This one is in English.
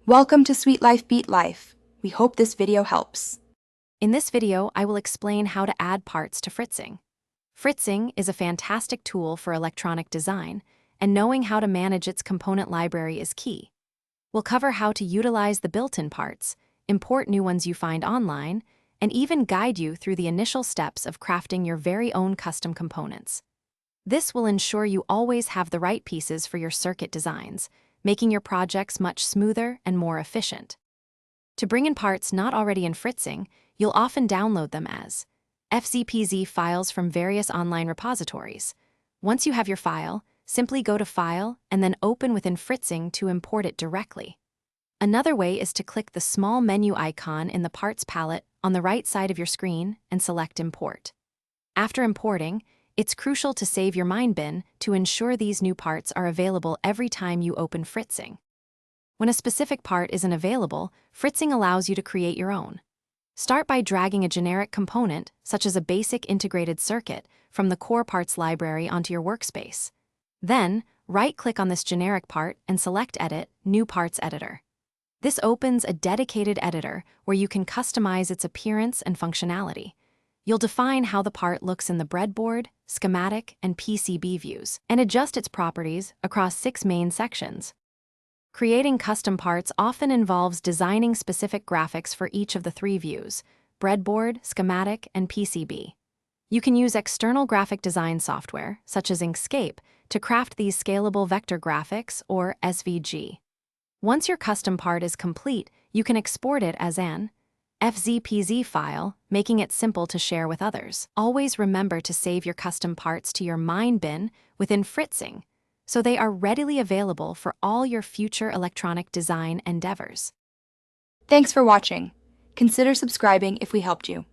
Welcome to Sweet Life Beat Life. We hope this video helps. In this video, I will explain how to add parts to Fritzing. Fritzing is a fantastic tool for electronic design, and knowing how to manage its component library is key. We'll cover how to utilize the built-in parts, import new ones you find online, and even guide you through the initial steps of crafting your very own custom components. This will ensure you always have the right pieces for your circuit designs, making your projects much smoother and more efficient. To bring in parts not already in Fritzing, you'll often download them as FZPZ files from various online repositories. Once you have your file, simply go to File and then Open within Fritzing to import it directly. Another way is to click the small menu icon in the Parts palette on the right side of your screen and select Import. After importing, it's crucial to save your mine bin to ensure these new parts are available every time you open Fritzing. When a specific part isn't available, Fritzing allows you to create your own. Start by dragging a generic component, such as a basic integrated circuit, from the core parts library onto your workspace. Then, right-click on this generic part and select Edit, New Parts Editor. This opens a dedicated editor where you can customize its appearance and functionality. You'll define how the part looks in the breadboard, schematic, and PCB views, and adjust its properties across 6 main sections. Creating custom parts often involves designing specific graphics for each of the 3 views: breadboard, schematic, and PCB. You can use external graphic design software, such as Inkscape, to craft these scalable vector graphics, or SVG. Once your custom part is complete, you can export it as an FZPZ file, making it simple to share with others. Always remember to save your custom parts to your mine bin within Fritzing, so they are readily available for all your future electronic design endeavors. Thanks for watching. Consider subscribing if we helped you.